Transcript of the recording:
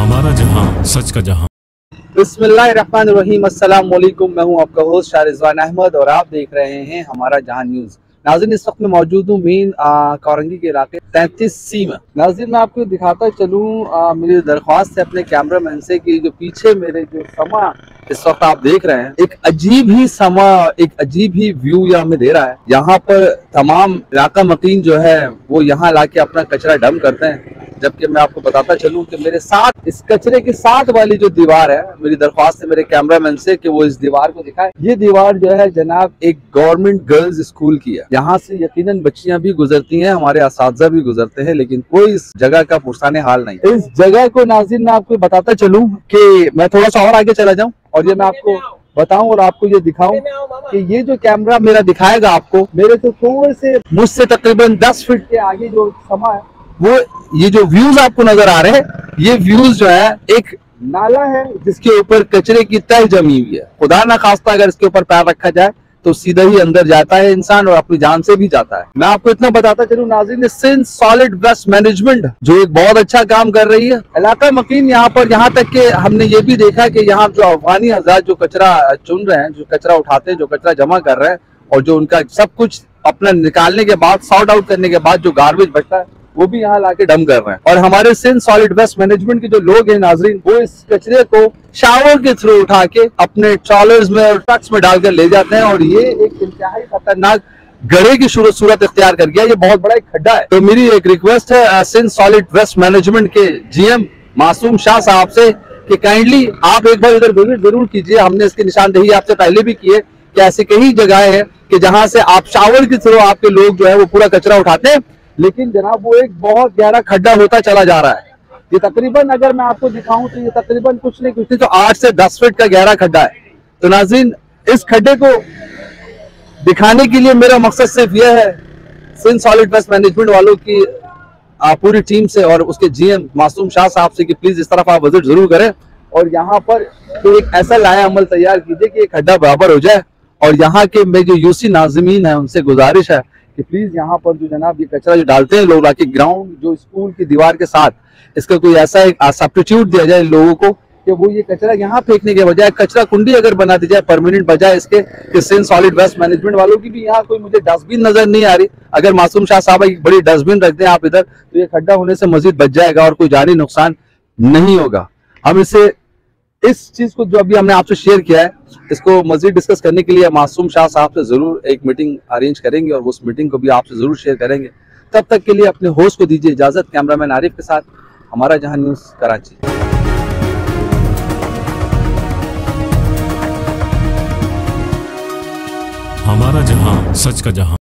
हमारा जहां सच का जहां। बिस्मिल्लाहिर्रहमानिर्रहीम, अस्सलाम वालेकुम। मैं हूं आपका होस्ट शाहरिजवान अहमद और आप देख रहे हैं हमारा जहां न्यूज। नाज़रीन, इस वक्त में मौजूद हूँ मेन कोरंगी के इलाके 33C में। नाज़रीन, मैं आपको दिखाता चलूँ, मेरी दरख्वास्त है अपने कैमरामैन से कि जो पीछे मेरे जो समा इस वक्त आप देख रहे हैं, एक अजीब ही समा, एक अजीब ही व्यू यहाँ हमें दे रहा है। यहाँ पर तमाम इलाका मकीन जो है वो यहाँ लाके अपना कचरा डंप करते हैं, जबकि मैं आपको बताता चलूं कि मेरे साथ इस कचरे के साथ वाली जो दीवार है, मेरी दरख्वास्त है मेरे कैमरामैन से कि वो इस दीवार को दिखाए। ये दीवार जो है जनाब एक गवर्नमेंट गर्ल्स स्कूल की है। यहाँ से यकीनन बच्चियां भी गुजरती हैं, हमारे असातिज़ा भी गुजरते हैं, लेकिन कोई इस जगह का पुरसाने हाल नहीं। इस जगह को नाज़रीन मैं आपको बताता चलूं कि मैं थोड़ा सा और आगे चला जाऊं और ये मैं आपको बताऊं और आपको ये दिखाऊं कि ये जो कैमरा मेरा दिखाएगा आपको, मेरे तो थोड़े से मुझसे तकरीबन 10 फीट के आगे जो समा है, वो ये जो व्यूज आपको नजर आ रहे हैं, ये व्यूज जो है एक नाला है जिसके ऊपर कचरे की तह जमी हुई है। खुदा ना खास्ता अगर इसके ऊपर पैर रखा जाए तो सीधा ही अंदर जाता है इंसान और अपनी जान से भी जाता है। मैं आपको इतना बताता चलूं नाज़रीन, सिंध सॉलिड वेस्ट मैनेजमेंट जो एक बहुत अच्छा काम कर रही है। इलाका मकीन यहाँ पर, यहाँ तक कि हमने ये भी देखा कि यहाँ जो अफगानी हज़रात जो कचरा चुन रहे हैं, जो कचरा उठाते हैं, जो कचरा जमा कर रहे हैं, और जो उनका सब कुछ अपना निकालने के बाद, सॉर्ट आउट करने के बाद जो गार्बेज बचता है, वो भी यहाँ लाके डंप कर रहे हैं। और हमारे सिंध सॉलिड वेस्ट मैनेजमेंट के जो लोग हैं नाजरीन, वो इस कचरे को शावर के थ्रू उठा के अपने ट्रॉलर्स में और ट्रक्स में डालकर ले जाते हैं, और ये एक इंतहाई खतरनाक गड्ढे की सूरत इख्तियार कर गया। ये बहुत बड़ा एक खड्डा है। तो मेरी एक रिक्वेस्ट है सिंध सॉलिड वेस्ट मैनेजमेंट के GM मासूम शाह साहब से कि काइंडली आप एक बार इधर विजिट जरूर कीजिए। हमने इसकी निशानदेही आपसे पहले भी की है कि ऐसी कई जगह है कि जहां से आप शावर के थ्रू आपके लोग जो है वो पूरा कचरा उठाते हैं, लेकिन जनाब वो एक बहुत गहरा खड्डा होता चला जा रहा है। ये तकरीबन, अगर मैं आपको दिखाऊं तो ये तकरीबन कुछ नहीं तो 8 से 10 फीट का गहरा खड्डा है। तो नाज़रीन, इस खड्डे को दिखाने के लिए मेरा मकसद सिर्फ यह है सिंध सॉलिड वेस्ट मैनेजमेंट वालों की पूरी टीम से और उसके GM मासूम शाह साहब से कि प्लीज इस तरफ आप विजिट जरूर करें और यहाँ पर तो एक ऐसा लाया अमल तैयार कीजिए कि एक खड्डा बराबर हो जाए। और यहाँ के मैं जो UC नाज़मीन है उनसे गुजारिश है कि प्लीज यहाँ पर जो जनाब ये कचरा जो डालते हैं लोग आके ग्राउंड जो स्कूल की दीवार के साथ, इसका कोई ऐसा एक सब्स्टिट्यूट दिया जाए लोगों को कि वो ये कचरा यहाँ फेंकने के बजाय कचरा कुंडी अगर बना दी जाए परमानेंट, बजाय इसके कि सिंध सॉलिड वेस्ट मैनेजमेंट वालों की भी यहाँ कोई मुझे डस्टबिन नजर नहीं आ रही। अगर मासूम शाह साहब एक बड़ी डस्टबिन रख दें आप इधर, तो ये खड्डा होने से मजीद बच जाएगा और कोई जानी नुकसान नहीं होगा। हम इसे इस चीज को जो अभी हमने आपसे शेयर किया है, इसको मजीद डिस्कस करने के लिए मासूम शाह साहब से जरूर एक मीटिंग अरेंज करेंगे और उस मीटिंग को भी आपसे जरूर शेयर करेंगे। तब तक के लिए अपने होस्ट को दीजिए इजाजत। कैमरामैन आरिफ के साथ हमारा जहां न्यूज, कराची। हमारा जहां सच का जहां।